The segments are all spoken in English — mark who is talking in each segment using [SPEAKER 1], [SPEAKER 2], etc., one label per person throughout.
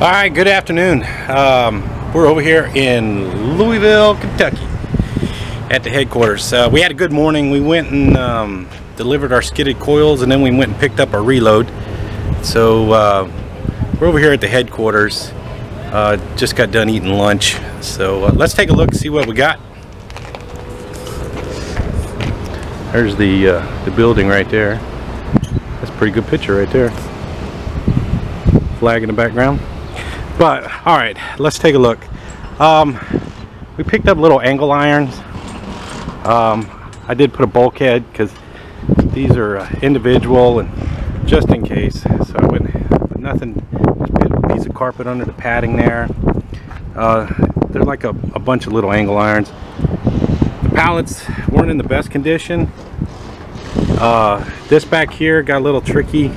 [SPEAKER 1] All right, good afternoon. We're over here in Louisville, Kentucky at the headquarters. We had a good morning. We went and delivered our skidded coils, and then we went and picked up our reload. So we're over here at the headquarters. Just got done eating lunch. So let's take a look and see what we got. There's the building right there. That's a pretty good picture right there. Flag in the background. But all right, let's take a look. We picked up little angle irons. I did put a bulkhead because these are individual and just in case. So I went with nothing, just put a piece of carpet under the padding there. They're like a bunch of little angle irons. The pallets weren't in the best condition. This back here got a little tricky.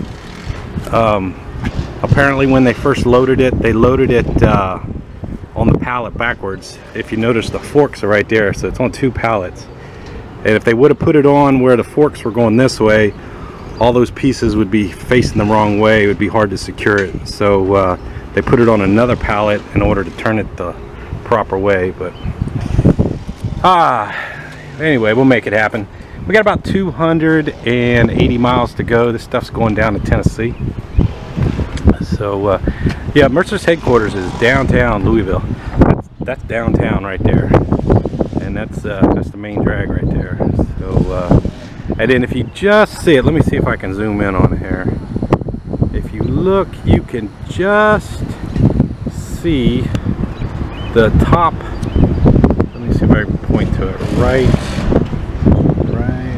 [SPEAKER 1] Apparently when they first loaded it, they loaded it on the pallet backwards. If you notice, the forks are right there, so it's on two pallets. And if they would have put it on where the forks were going this way, all those pieces would be facing the wrong way. It would be hard to secure it. So they put it on another pallet in order to turn it the proper way. But anyway, we'll make it happen. We got about 280 miles to go. This stuff's going down to Tennessee. So yeah, Mercer's headquarters is downtown Louisville. That's downtown right there, and that's the main drag right there. So and then if you just see it, let me see if I can zoom in on here. If you look, you can just see the top. Let me see if I can point to it. Right.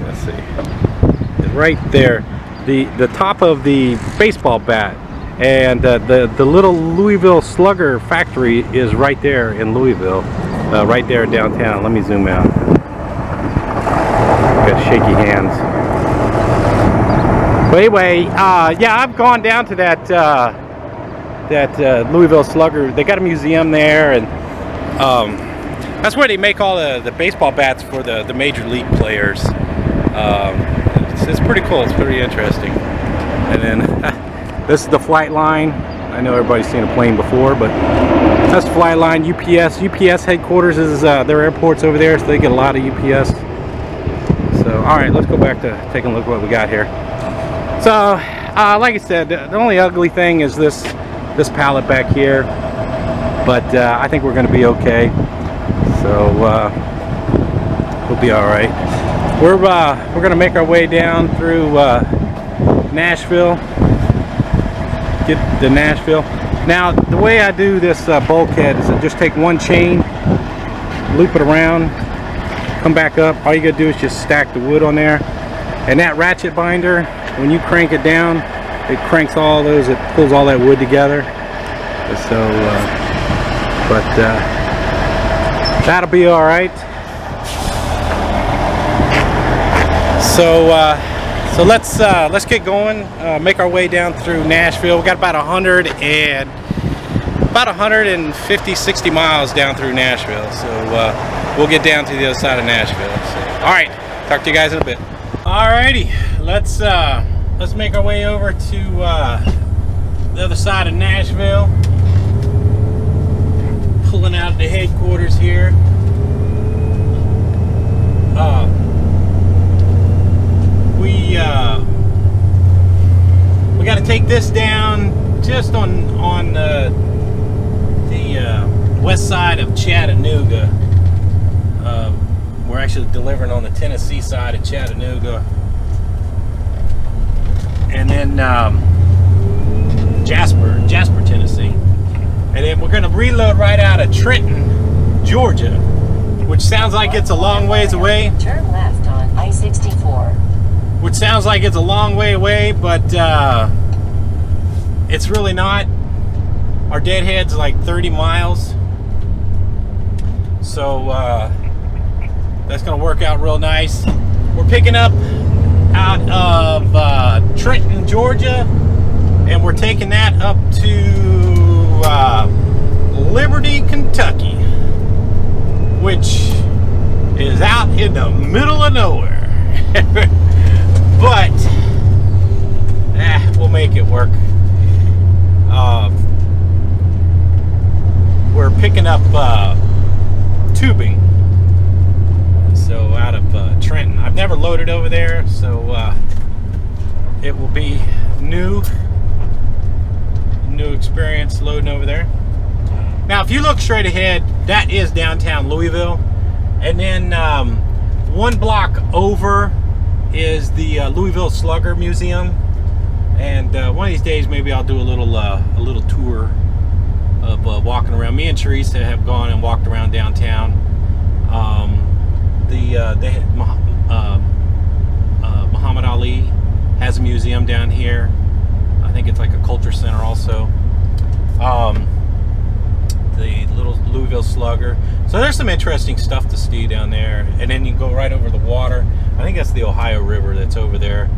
[SPEAKER 1] Let's see. Right there, the top of the baseball bat. And the little Louisville Slugger factory is right there in Louisville, right there downtown. Let me zoom out. Got shaky hands. But anyway, yeah, I've gone down to that Louisville Slugger. They got a museum there, and that's where they make all the baseball bats for the major league players. It's pretty cool. It's pretty interesting. And then. This is the flight line. I know everybody's seen a plane before, but that's the flight line. UPS headquarters is their airport's over there, so they get a lot of UPS. So, all right, let's go back to taking a look at what we got here. So, like I said, the only ugly thing is this pallet back here, but I think we're going to be okay. So, we'll be all right. We're going to make our way down through Nashville. Get to Nashville. Now the way I do this bulkhead is I just take one chain, loop it around, come back up. All you gotta do is just stack the wood on there, and that ratchet binder, when you crank it down, it cranks all those, it pulls all that wood together. So but that'll be all right. So let's get going. Make our way down through Nashville. We got about 150, 60 miles down through Nashville. So we'll get down to the other side of Nashville. So, all right, talk to you guys in a bit. Alrighty, let's make our way over to the other side of Nashville. Pulling out of the headquarters here. We got to take this down just on the west side of Chattanooga. We're actually delivering on the Tennessee side of Chattanooga, and then Jasper, Tennessee, and then we're going to reload right out of Trenton, Georgia, which sounds like it's a long ways away.
[SPEAKER 2] Turn left on I-64.
[SPEAKER 1] Which sounds like it's a long way away, but it's really not. Our deadhead's like 30 miles. So that's gonna work out real nice. We're picking up out of Trenton, Georgia, and we're taking that up to Liberty, Kentucky, which is out in the middle of nowhere. But we'll make it work. we're picking up tubing. So out of Trenton. I've never loaded over there, so it will be new experience loading over there. Now if you look straight ahead, that is downtown Louisville, and then one block over is the Louisville Slugger Museum, and one of these days maybe I'll do a little tour of walking around. Me and Teresa have gone and walked around downtown. Muhammad Ali has a museum down here. I think it's like a culture center also. The little Louisville Slugger. So there's some interesting stuff to see down there. And then you go right over the water. I think that's the Ohio River that's over there.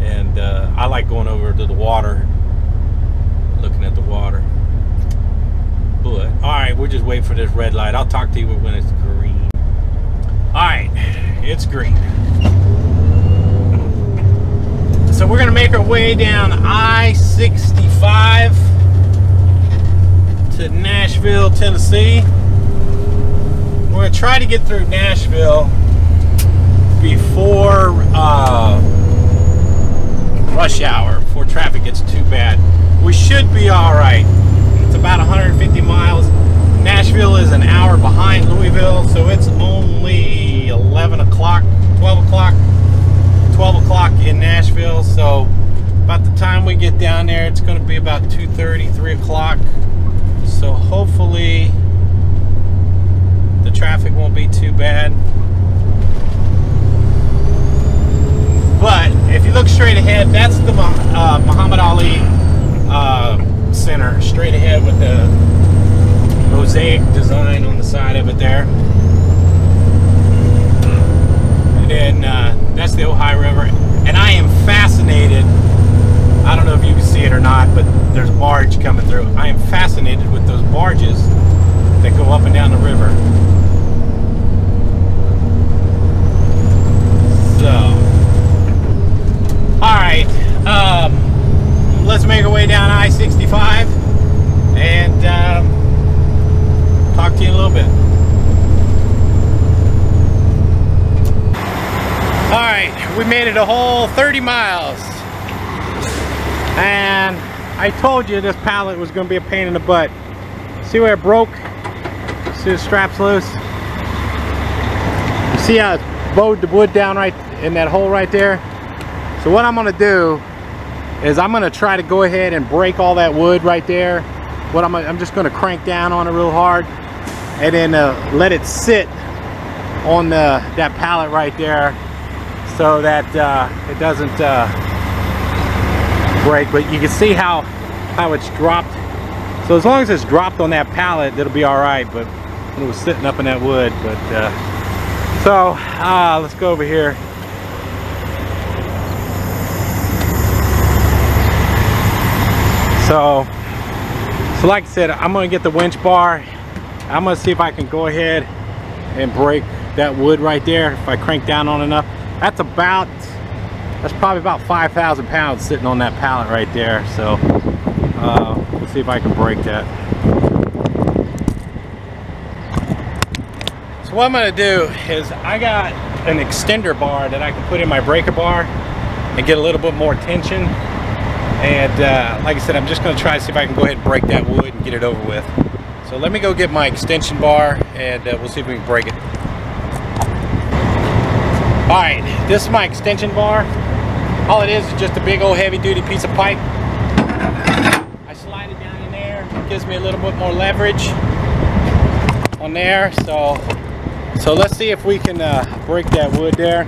[SPEAKER 1] And I like going over to the water, looking at the water. But alright, we'll just wait for this red light. I'll talk to you when it's green. Alright, it's green. So we're gonna make our way down I-65 to Nashville, Tennessee. We're gonna try to get through Nashville before rush hour, before traffic gets too bad. We should be all right. It's about 150 miles. Nashville is an hour behind Louisville, so it's only 11 o'clock, 12 o'clock in Nashville. So about the time we get down there, it's going to be about 2:30, 3 o'clock. So hopefully the traffic won't be too bad. But if you look straight ahead, that's the Muhammad Ali Center, straight ahead with the mosaic design on the side of it there. And then that's the Ohio River. And I am fascinated, I don't know if you can see it or not, but there's a barge coming through. I am fascinated with those barges that go up and down the river. So, alright, let's make our way down I-65 and talk to you in a little bit. Alright, we made it a whole 30 miles. And I told you this pallet was going to be a pain in the butt. See where it broke? See the straps loose? You see how it's bowed the wood down right in that hole right there? So what I'm going to do is I'm going to try to go ahead and break all that wood right there. What I'm just going to crank down on it real hard and then let it sit on that pallet right there so that it doesn't break. But you can see how it's dropped. So as long as it's dropped on that pallet, it'll be all right. But it was sitting up in that wood. But so let's go over here. So like I said, I'm gonna get the winch bar. I'm gonna see if I can go ahead and break that wood right there if I crank down on enough. That's probably about 5,000 pounds sitting on that pallet right there. So let's see if I can break that. So what I'm gonna do is I got an extender bar that I can put in my breaker bar and get a little bit more tension. And like I said, I'm just going to try to see if I can go ahead and break that wood and get it over with. So let me go get my extension bar and we'll see if we can break it. Alright, this is my extension bar. All it is just a big old heavy duty piece of pipe. I slide it down in there. It gives me a little bit more leverage on there. So let's see if we can break that wood there.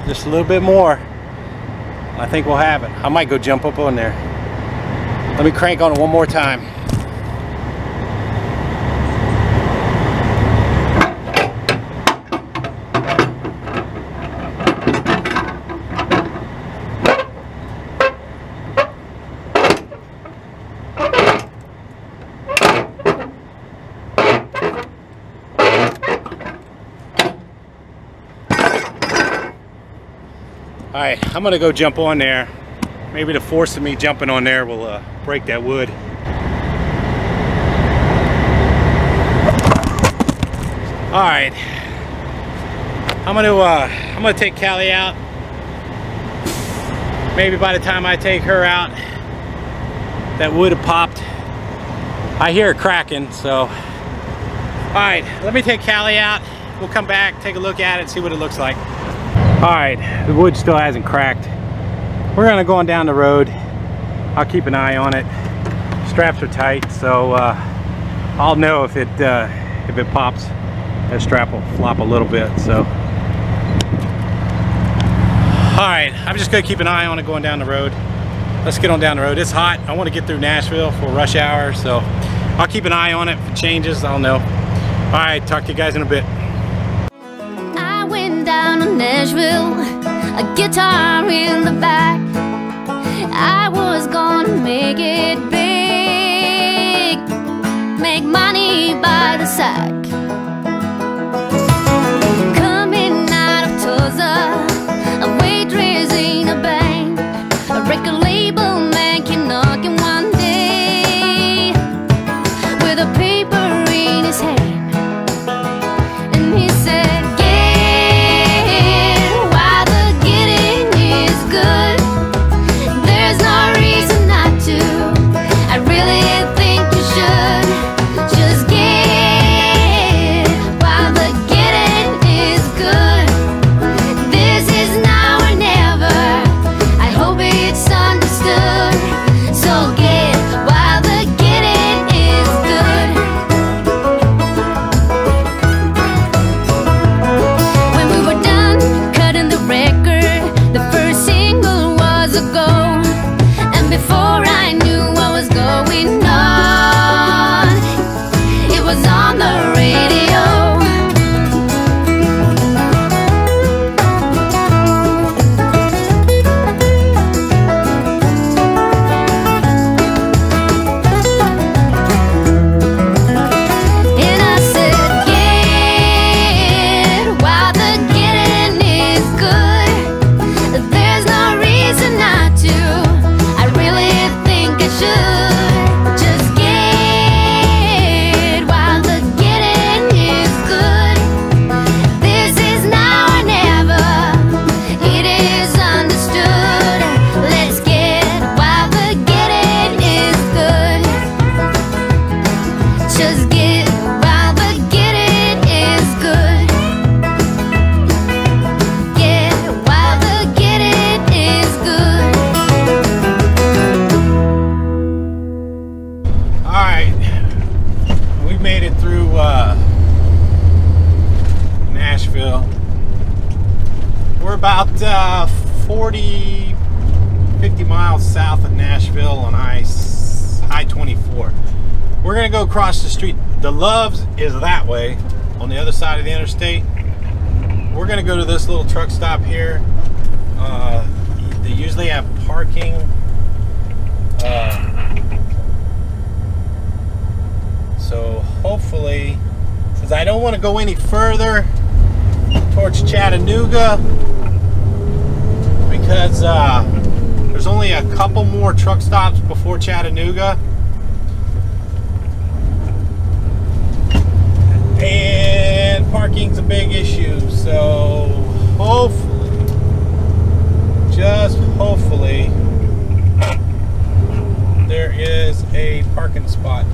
[SPEAKER 1] Just a little bit more. I think we'll have it. I might go jump up on there. Let me crank on it one more time. Alright, I'm gonna go jump on there. Maybe the force of me jumping on there will break that wood. Alright, I'm gonna take Callie out. Maybe by the time I take her out, that wood have popped. I hear it cracking, so. Alright, let me take Callie out. We'll come back, take a look at it, see what it looks like. Alright, the wood still hasn't cracked. We're gonna go on down the road. I'll keep an eye on it. Straps are tight, so I'll know if it pops. That strap will flop a little bit, so. Alright, I'm just gonna keep an eye on it going down the road. Let's get on down the road. It's hot. I want to get through Nashville for rush hour, so I'll keep an eye on it. If it changes, I'll know. Alright, talk to you guys in a bit.
[SPEAKER 3] I went down to Nashville, a guitar in the back. I was gonna make it big, make money by the sack. Coming out of Tulsa, a waitress in a bank, a record label man came knocking one day with a paper in his hand, and he said, "Get while the getting is good. There's no reason not to. I really think you should. Just get while the getting is good. This is now or never. I hope it's understood. So get while the getting is good." When we were done cutting the record, the first single was a go. And before I knew what was going on, it was on the radio. And I said, "Get while the getting is good. There's no reason not to. I really think I should. Just get while the getting is good. This is now or never. It is understood. Let's get while the getting is good. Just get while the getting is good. Get while the getting is good."
[SPEAKER 1] Alright, we made it through Nashville. We're about 50 miles south of Nashville on I-24. We're gonna go across the street. The Loves is that way on the other side of the interstate. We're gonna go to this little truck stop here. They usually have parking. So hopefully, because I don't want to go any further towards Chattanooga, because there's only a couple more truck stops before Chattanooga, and parking's a big issue. So hopefully, just hopefully, there is a parking spot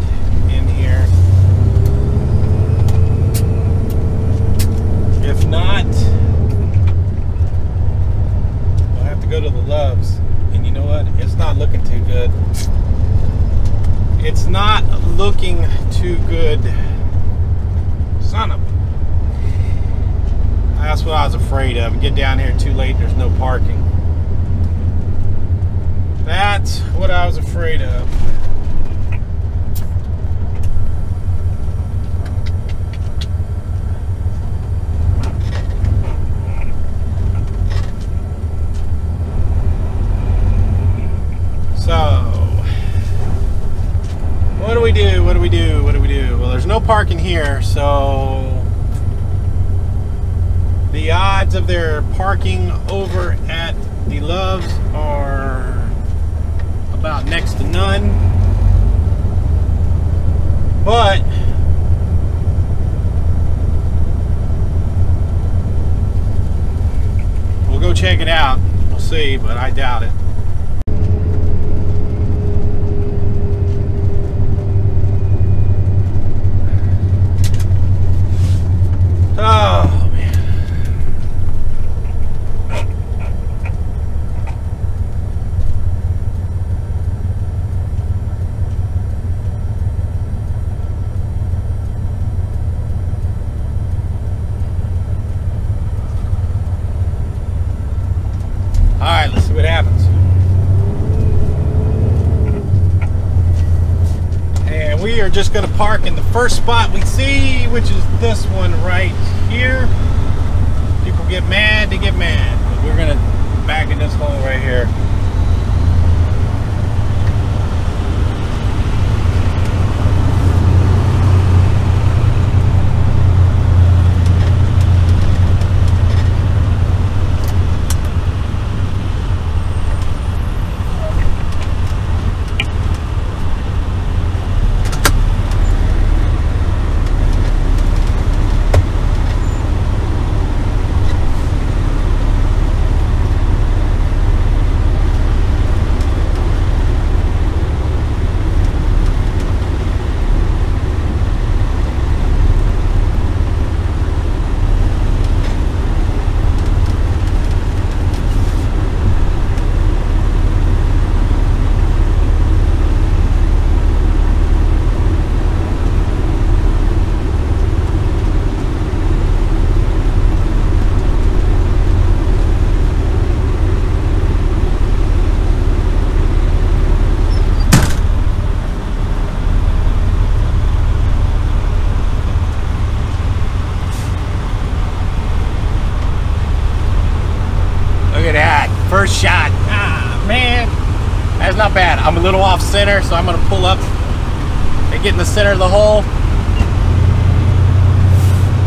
[SPEAKER 1] in here. If not, we'll have to go to the Loves. And you know what? It's not looking too good. It's not looking too good. Son of. That's what I was afraid of. Get down here too late, there's no parking. That's what I was afraid of. So, what do we do? What do we do? What do we do? Well, there's no parking here, so the odds of there parking over at The loves are about next to none, but we'll go check it out. We'll see, but I doubt it. Oh, man. All right, let's see what happens. And we are just going to park in the first spot we see, which is this one right here. People get mad, they get mad. But we're going to back in this hole right here. Look at that, first shot. Ah, man, that's not bad. I'm a little off center, so I'm gonna pull up and get in the center of the hole.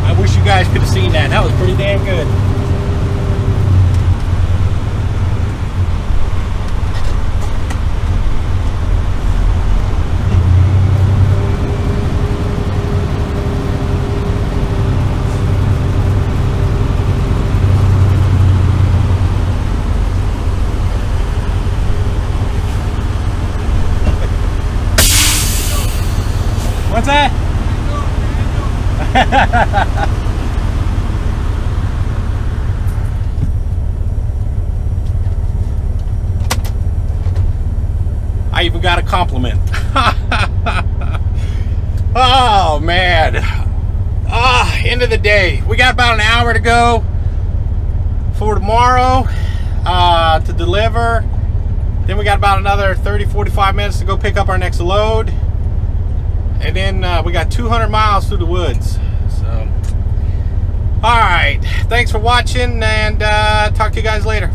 [SPEAKER 1] I wish you guys could have seen that. That was pretty damn good. What's that? I even got a compliment. Oh man. End of the day. We got about an hour to go for tomorrow to deliver. Then we got about another 30-45 minutes to go pick up our next load. And then we got 200 miles through the woods. So, all right. Thanks for watching, and talk to you guys later.